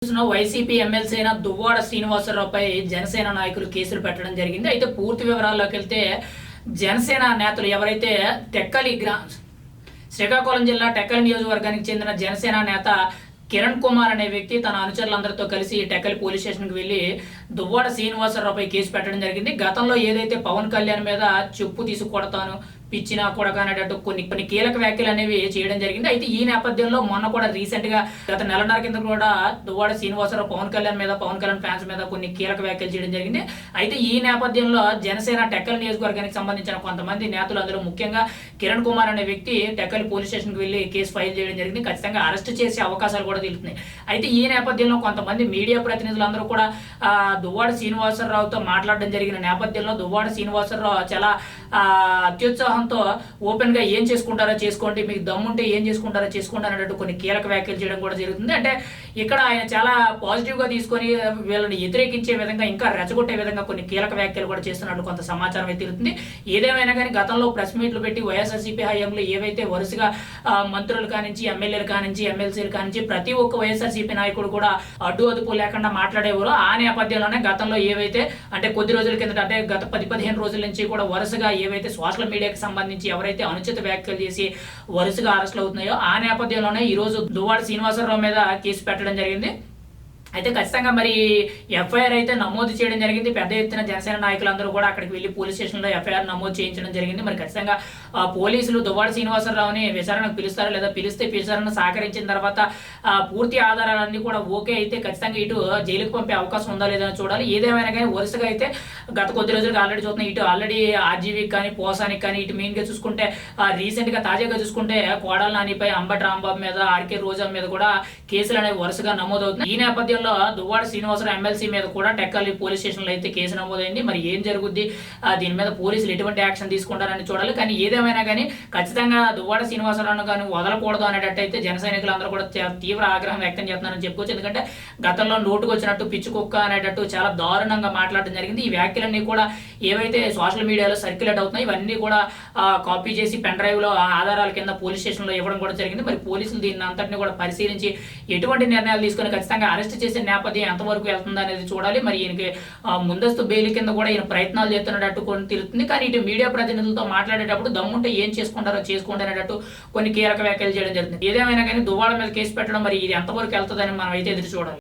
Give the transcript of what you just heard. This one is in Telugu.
వైసీపీ ఎమ్మెల్సీ అయిన దువ్వాడ శ్రీనివాసరావుపై జనసేన నాయకులు కేసులు పెట్టడం జరిగింది. అయితే పూర్తి వివరాల్లోకి వెళ్తే జనసేన నేతలు ఎవరైతే శ్రీకాకుళం జిల్లా టెక్కలి నియోజకవర్గానికి చెందిన జనసేన నేత కిరణ్ కుమార్ అనే వ్యక్తి తన అనుచరులందరితో కలిసి టెక్కలి పోలీస్ స్టేషన్కి వెళ్లి దువ్వాడ శ్రీనివాసరావుపై కేసు పెట్టడం జరిగింది. గతంలో ఏదైతే పవన్ కళ్యాణ్ మీద చెప్పు తీసి కొడతాను, పిచ్చినా కూడా అనేటట్టు కొన్ని కీలక వ్యాఖ్యలు అనేవి చేయడం జరిగింది. అయితే ఈ నేపథ్యంలో మొన్న కూడా రీసెంట్ గా గత నెలన్నర కింద కూడా దువ్వాడ శ్రీనివాసరావు పవన్ కళ్యాణ్ ఫ్యాన్స్ మీద కొన్ని కీలక వ్యాఖ్యలు చేయడం జరిగింది. అయితే ఈ నేపథ్యంలో జనసేన టెక్కలి నియోజకవర్గానికి సంబంధించిన కొంతమంది నేతలు, అందులో ముఖ్యంగా కిరణ్ కుమార్ అనే వ్యక్తి టెక్కలి పోలీస్ స్టేషన్ కి వెళ్లి కేసు ఫైల్ చేయడం జరిగింది. ఖచ్చితంగా అరెస్ట్ చేసే అవకాశాలు కూడా తెలుస్తున్నాయి. అయితే ఈ నేపథ్యంలో కొంతమంది మీడియా ప్రతినిధులందరూ కూడా దువ్వాడ శ్రీనివాసరావుతో మాట్లాడడం జరిగిన నేపథ్యంలో దువ్వాడ శ్రీనివాసరావు చాలా అత్యుత్సాహంతో ఓపెన్ గా ఏం చేసుకుంటారో చేసుకోండి, మీకు దమ్ముంటే ఏం చేసుకుంటారో చేసుకోండి అన్నట్టు కొన్ని కీలక వ్యాఖ్యలు చేయడం కూడా జరుగుతుంది. అంటే ఇక్కడ ఆయన చాలా పాజిటివ్ గా తీసుకొని వీళ్ళని వ్యతిరేకించే విధంగా, ఇంకా రెచ్చగొట్టే విధంగా కొన్ని కీలక వ్యాఖ్యలు కూడా చేస్తున్నట్టు కొంత సమాచారం అయితే తెలుస్తుంది. ఏదేమైనా కానీ గతంలో ప్రెస్ మీట్లు పెట్టి వైఎస్ఆర్సీపీ హయాంలో ఏవైతే వరుసగా మంత్రులు కానించి, ఎమ్మెల్యేలు కానించి, ఎమ్మెల్సీలు కానించి ప్రతి ఒక్క వైఎస్ఆర్సీపీ నాయకుడు కూడా అడ్డు అదుపు లేకుండా మాట్లాడేవారు. ఆ నేపథ్యంలోనే గతంలో ఏవైతే అంటే కొద్ది రోజుల కిందట, అంటే గత 10-15 రోజుల నుంచి కూడా వరుసగా ఏవైతే సోషల్ మీడియాకి సంబంధించి ఎవరైతే అనుచిత వ్యాఖ్యలు చేసి వరుసగా అరెస్టులు అవుతున్నాయో ఆ నేపథ్యంలోనే ఈ రోజు దువ్వాడ శ్రీనివాసరావు మీద కేసు పెట్టడం జరిగింది. అయితే ఖచ్చితంగా మరి ఎఫ్ఐఆర్ అయితే నమోదు చేయడం జరిగింది. పెద్ద ఎత్తున జనసేన నాయకులందరూ కూడా అక్కడికి వెళ్ళి పోలీస్ స్టేషన్లో ఎఫ్ఐఆర్ నమోదు చేయించడం జరిగింది. మరి ఖచ్చితంగా పోలీసులు దువ్వాడ శ్రీనివాసరావుని విచారణకు పిలుస్తారా, లేదా పిలిస్తే విచారణ సహకరించిన తర్వాత పూర్తి ఆధారాలన్నీ కూడా ఓకే అయితే ఖచ్చితంగా ఇటు జైలుకు పంపే అవకాశం ఉందా లేదా చూడాలి. ఏదేమైనా కానీ వరుసగా అయితే గత కొద్ది రోజులుగా ఆల్రెడీ చూస్తున్నాం. ఇటు ఆల్రెడీ ఆర్జీవీకి కానీ, పోసానికి కానీ, ఇటు మెయిన్గా చూసుకుంటే రీసెంట్ గా తాజాగా చూసుకుంటే కోడల నానిపై అంబటి రాంబాబు మీద, ఆర్కే రోజా మీద కూడా కేసులు అనేవి వరుసగా నమోదవుతున్నాయి. ఈ నేపథ్యంలో దువ్వాడ శ్రీనివాసరావు ఎమ్మెల్సీ మీద కూడా టెక్కలి పోలీస్ స్టేషన్ లో అయితే కేసు నమోదైంది. మరి ఏం జరుగుద్ది, దీని మీద పోలీసులు ఎటువంటి యాక్షన్ తీసుకుంటారని చూడాలి. కానీ ఏదేమైనా కానీ ఖచ్చితంగా దువ్వాడ శ్రీనివాసరావును కానీ వదలకూడదు అనేటట్టు అయితే జన సైనికులందరూ కూడా తీవ్ర ఆగ్రహం వ్యక్తం చేస్తున్నారని చెప్పుకోవచ్చు. ఎందుకంటే గతంలో నోటుకు వచ్చినట్టు పిచ్చి కుక్క అనేటట్టు చాలా దారుణంగా మాట్లాడడం జరిగింది. ఈ వ్యాఖ్యలన్నీ కూడా ఏవైతే సోషల్ మీడియాలో సర్క్యులేట్ అవుతున్నాయి ఇవన్నీ కూడా కాపీ చేసి పెన్ డ్రైవ్ లో ఆధారాల కింద పోలీస్ స్టేషన్ లో ఇవ్వడం కూడా జరిగింది. మరి పోలీసులు దీన్ని అంతటిని కూడా పరిశీలించి ఎటువంటి నిర్ణయాలు తీసుకొని ఖచ్చితంగా అరెస్ట్ చేసే నేపథ్యం ఎంతవరకు వెళ్తుంది అనేది చూడాలి. మరి ఈయనకి ముందస్తు బెయిల్ కింద కూడా ఈయన ప్రయత్నాలు చేస్తున్నట్టు కొన్ని తెలుస్తుంది. కానీ ఇటు మీడియా ప్రతినిధులతో మాట్లాడేటప్పుడు దమ్ముంటే ఏం చేసుకుంటారో చేసుకోండి అనేటట్టు కొన్ని కీలక వ్యాఖ్యలు చేయడం జరుగుతుంది. ఏదేమైనా కానీ దువ్వాడ మీద కేసు పెట్టడం మరి ఇది ఎంతవరకు వెళ్తుందని మనం అయితే ఎదురు చూడాలి.